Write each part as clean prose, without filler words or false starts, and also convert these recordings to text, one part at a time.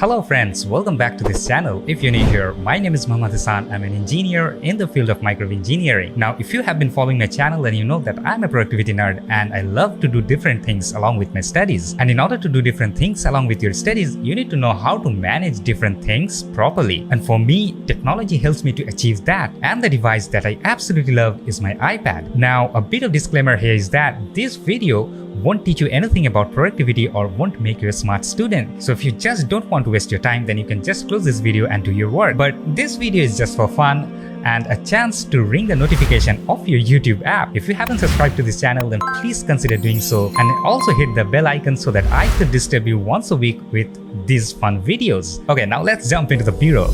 Hello friends, welcome back to this channel. If you're new here, my name is Muhammad Hasan. I'm an engineer in the field of microwave engineering. Now, if you have been following my channel, then you know that I'm a productivity nerd and I love to do different things along with my studies. And in order to do different things along with your studies, you need to know how to manage different things properly. And for me, technology helps me to achieve that. And the device that I absolutely love is my iPad. Now, a bit of disclaimer here is that this video won't teach you anything about productivity or won't make you a smart student. So if you just don't want to waste your time, then you can just close this video and do your work. But this video is just for fun and a chance to ring the notification of your YouTube app. If you haven't subscribed to this channel, then please consider doing so, and also hit the bell icon so that I could disturb you once a week with these fun videos. Okay, now let's jump into the bureau.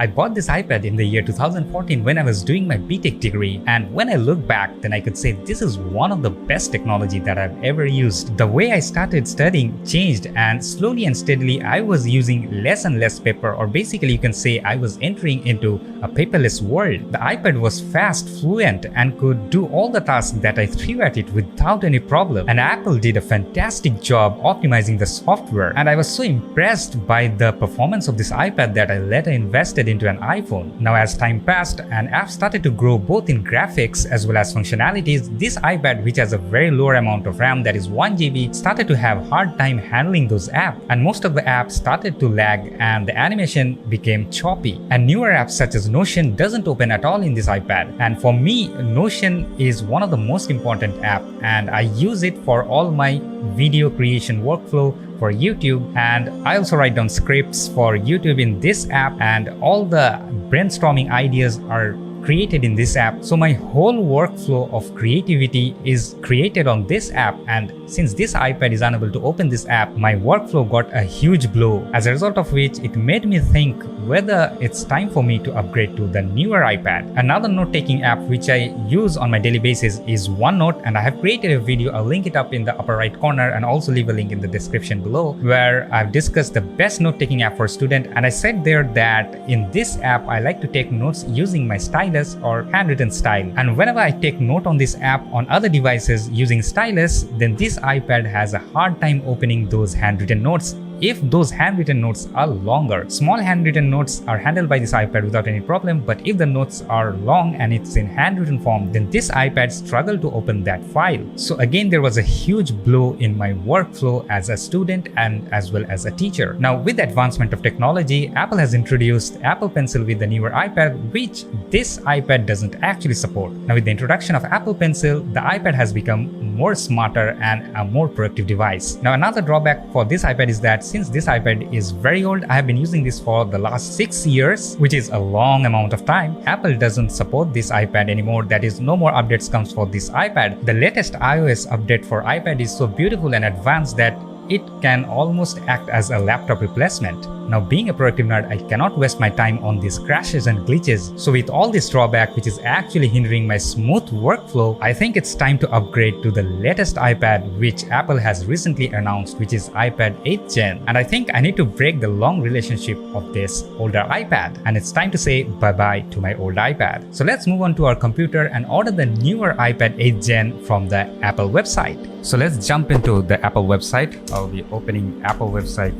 I bought this iPad in the year 2014 when I was doing my BTech degree, and when I look back, then I could say this is one of the best technology that I've ever used. The way I started studying changed, and slowly and steadily I was using less and less paper, or basically you can say I was entering into a paperless world. The iPad was fast, fluent, and could do all the tasks that I threw at it without any problem. And Apple did a fantastic job optimizing the software, and I was so impressed by the performance of this iPad that I later invested into an iPhone. Now, as time passed and apps started to grow both in graphics as well as functionalities, this iPad, which has a very lower amount of RAM, that is 1 GB, started to have hard time handling those apps, and most of the apps started to lag and the animation became choppy. And newer apps such as Notion doesn't open at all in this iPad. And for me, Notion is one of the most important app, and I use it for all my video creation workflow for YouTube, and I also write down scripts for YouTube in this app, and all the brainstorming ideas are created in this app. So my whole workflow of creativity is created on this app, and since this iPad is unable to open this app, my workflow got a huge blow, as a result of which it made me think whether it's time for me to upgrade to the newer iPad. Another note-taking app which I use on my daily basis is OneNote, and I have created a video. I'll link it up in the upper right corner and also leave a link in the description below, where I've discussed the best note-taking app for student, and I said there that in this app I like to take notes using my stylus or handwritten style, and whenever I take note on this app on other devices using stylus, then this iPad has a hard time opening those handwritten notes if those handwritten notes are longer. Small handwritten notes are handled by this iPad without any problem, but if the notes are long and it's in handwritten form, then this iPad struggles to open that file. So again, there was a huge blow in my workflow as a student and as well as a teacher. Now, with the advancement of technology, Apple has introduced Apple Pencil with the newer iPad, which this iPad doesn't actually support. Now, with the introduction of Apple Pencil, the iPad has become more smarter and a more productive device. Now, another drawback for this iPad is that since this iPad is very old, I have been using this for the last 6 years, which is a long amount of time. Apple doesn't support this iPad anymore. That is, no more updates comes for this iPad. The latest iOS update for iPad is so beautiful and advanced that it can almost act as a laptop replacement. Now, being a productive nerd, I cannot waste my time on these crashes and glitches. So with all this drawback, which is actually hindering my smooth workflow, I think it's time to upgrade to the latest iPad, which Apple has recently announced, which is iPad 8th Gen. And I think I need to break the long relationship of this older iPad, and it's time to say bye-bye to my old iPad. So let's move on to our computer and order the newer iPad 8th Gen from the Apple website. So let's jump into the Apple website. I'll be opening Apple website.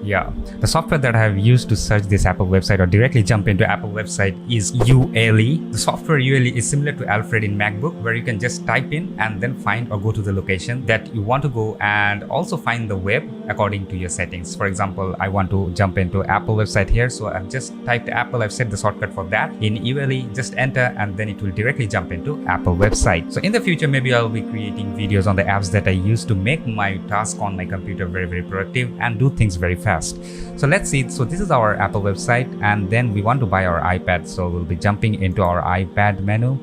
Yeah, the software that I have used to search this Apple website or directly jump into Apple website is ULE. The software ULE is similar to Alfred in MacBook, where you can just type in and then find or go to the location that you want to go, and also find the web according to your settings. For example, I want to jump into Apple website here, so I've just typed Apple. I've set the shortcut for that in ULE. Just enter and then it will directly jump into Apple website. So in the future, maybe I'll be creating videos on the apps that I use to make my task on my computer very productive and do things very fast. So let's see. So this is our Apple website, and then we want to buy our iPad. So we'll be jumping into our iPad menu,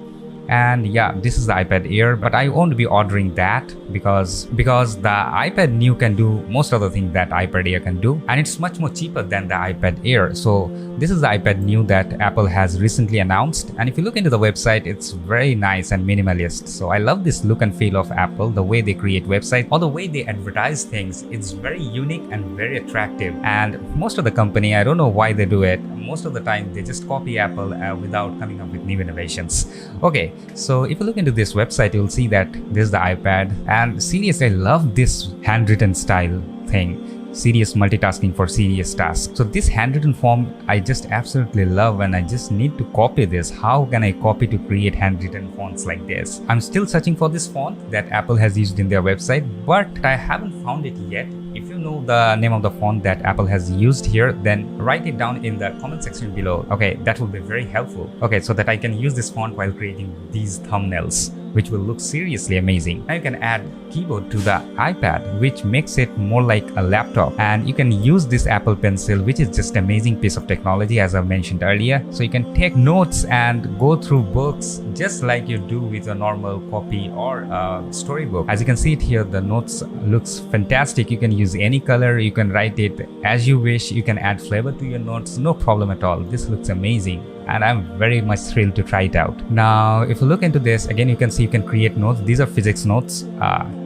And yeah, this is the iPad Air, but I won't be ordering that because the iPad New can do most of the things that iPad Air can do, and it's much more cheaper than the iPad Air. So this is the iPad New that Apple has recently announced, and if you look into the website, it's very nice and minimalist. So I love this look and feel of Apple, the way they create websites or the way they advertise things. It's very unique and very attractive, and most of the company, I don't know why they do it. Most of the time they just copy Apple without coming up with new innovations. Okay, so if you look into this website, you'll see that this is the iPad, and seriously, I love this handwritten style thing. Serious multitasking for serious tasks. So this handwritten form I just absolutely love, and I just need to copy this. How can I copy to create handwritten fonts like this? I'm still searching for this font that Apple has used in their website, but I haven't found it yet. If you know the name of the font that Apple has used here, then write it down in the comment section below. Okay, that will be very helpful. Okay, so that I can use this font while creating these thumbnails, which will look seriously amazing. Now you can add keyboard to the iPad, which makes it more like a laptop, and you can use this Apple Pencil, which is just amazing piece of technology, as I mentioned earlier. So you can take notes and go through books just like you do with a normal copy or a storybook. As you can see it here, the notes looks fantastic. You can use any color, you can write it as you wish, you can add flavor to your notes, no problem at all. This looks amazing, and I'm very much thrilled to try it out. Now if you look into this again, you can see you can create notes. These are physics notes,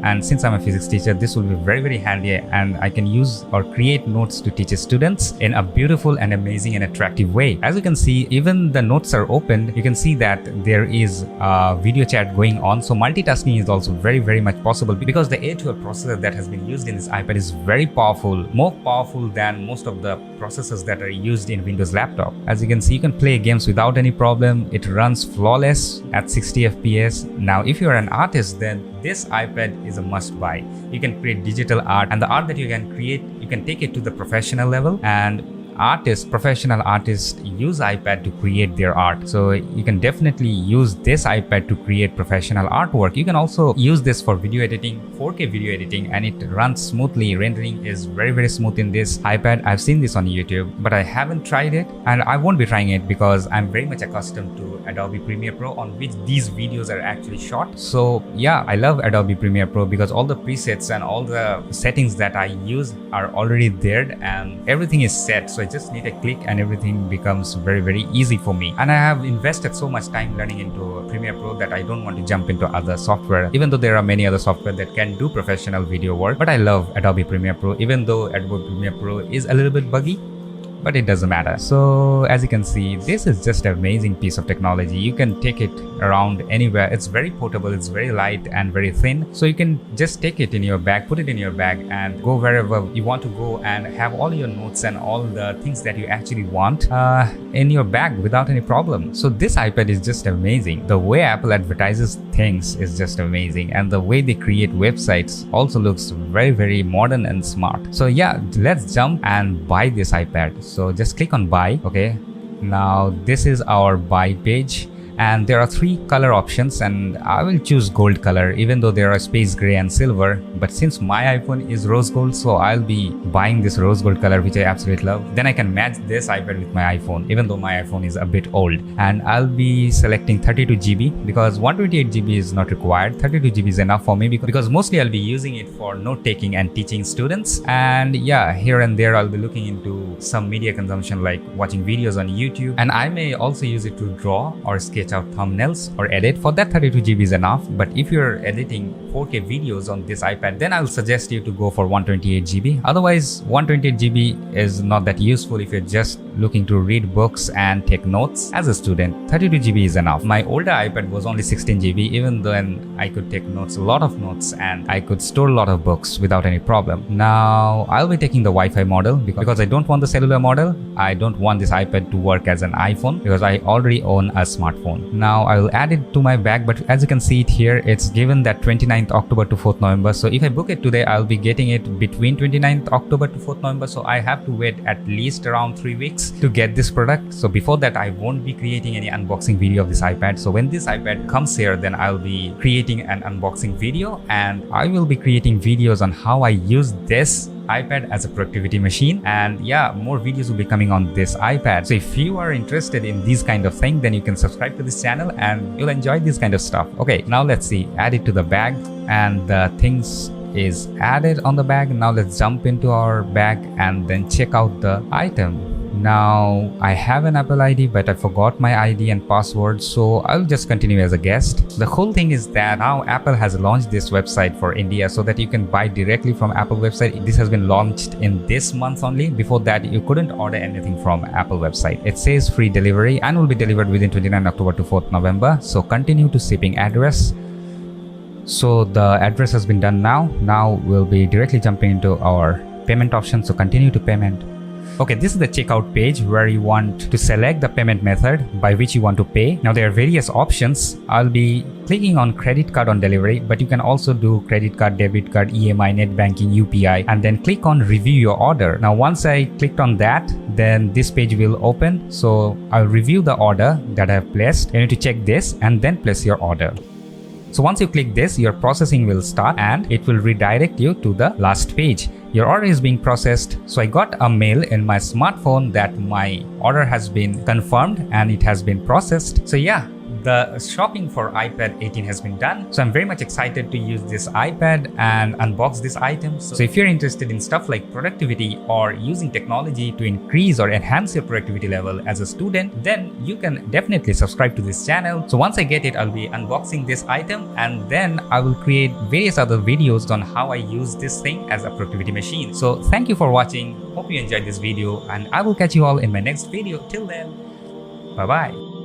and since I'm a physics teacher, this will be very, very handy, and I can use or create notes to teach students in a beautiful and amazing and attractive way. As you can see, even the notes are opened, you can see that there is a video chat going on. So multitasking is also very, very much possible because the A12 processor that has been used in this iPad is very powerful, more powerful than most of the processors that are used in Windows laptop. As you can see, you can play games without any problem. It runs flawless at 60 FPS. Now if you're an artist, then this iPad is a must buy. You can create digital art, and the art that you can create, you can take it to the professional level, and professional artists use iPad to create their art. So you can definitely use this iPad to create professional artwork. You can also use this for video editing, 4K video editing, and it runs smoothly. Rendering is very, very smooth in this iPad. I've seen this on YouTube, but I haven't tried it, and I won't be trying it because I'm very much accustomed to Adobe Premiere Pro, on which these videos are actually shot. So yeah, I love Adobe Premiere Pro because all the presets and all the settings that I use are already there, and everything is set. So I just need a click and everything becomes very, very easy for me. And I have invested so much time learning into Premiere Pro that I don't want to jump into other software, even though there are many other software that can do professional video work. But I love Adobe Premiere Pro, even though Adobe Premiere Pro is a little bit buggy, but it doesn't matter. So as you can see, this is just an amazing piece of technology. You can take it around anywhere. It's very portable, it's very light and very thin, so you can just take it in your bag, put it in your bag, and go wherever you want to go, and have all your notes and all the things that you actually want in your bag without any problem. So this iPad is just amazing. The way Apple advertises things is just amazing, and the way they create websites also looks very, very modern and smart. So yeah, let's jump and buy this iPad. So just click on buy. Okay, now this is our buy page, and there are 3 color options, and I will choose gold color, even though there are space gray and silver. But since my iPhone is rose gold, so I'll be buying this rose gold color, which I absolutely love. Then I can match this iPad with my iPhone, even though my iPhone is a bit old. And I'll be selecting 32 GB because 128 GB is not required. 32 GB is enough for me because mostly I'll be using it for note taking and teaching students. And yeah, here and there I'll be looking into some media consumption like watching videos on YouTube, and I may also use it to draw or sketch out thumbnails or edit. For that, 32 GB is enough. But if you're editing 4K videos on this iPad, then I'll suggest you to go for 128 GB. Otherwise, 128 GB is not that useful if you're just looking to read books and take notes as a student. 32 GB is enough. My older iPad was only 16 GB. Even then, I could take notes, a lot of notes, and I could store a lot of books without any problem. Now, I'll be taking the Wi-Fi model because I don't want the cellular model. I don't want this iPad to work as an iPhone because I already own a smartphone. Now, I will add it to my bag, but as you can see it here, it's given that 29th October to 4th November. So if I book it today, I'll be getting it between 29th October to 4th November. So I have to wait at least around 3 weeks to get this product. So before that, I won't be creating any unboxing video of this iPad. So when this iPad comes here, then I'll be creating an unboxing video, and I will be creating videos on how I use this iPad as a productivity machine, and yeah, more videos will be coming on this iPad. So if you are interested in these kind of thing, then you can subscribe to this channel and you'll enjoy this kind of stuff. Okay, now let's see, add it to the bag, and the things is added on the bag. Now let's jump into our bag and then check out the item. Now I have an Apple ID, but I forgot my ID and password, so I'll just continue as a guest. The whole thing is that now Apple has launched this website for India so that you can buy directly from Apple website. This has been launched in this month only. Before that, you couldn't order anything from Apple website. It says free delivery and will be delivered within 29 October to 4th November. So continue to shipping address. So the address has been done now. Now we'll be directly jumping into our payment option. So continue to payment. Okay, this is the checkout page where you want to select the payment method by which you want to pay. Now there are various options. I'll be clicking on credit card on delivery, but you can also do credit card, debit card, EMI, net banking, UPI, and then click on review your order. Now once I clicked on that, then this page will open. So I'll review the order that I have placed. You need to check this and then place your order. So once you click this, your processing will start and it will redirect you to the last page. Your order is being processed. So I got a mail in my smartphone that my order has been confirmed and it has been processed. So yeah, the shopping for iPad 18 has been done. So I'm very much excited to use this iPad and unbox this item. So if you're interested in stuff like productivity or using technology to increase or enhance your productivity level as a student, then you can definitely subscribe to this channel. So once I get it, I'll be unboxing this item and then I will create various other videos on how I use this thing as a productivity machine. So thank you for watching. Hope you enjoyed this video and I will catch you all in my next video. Till then, bye bye.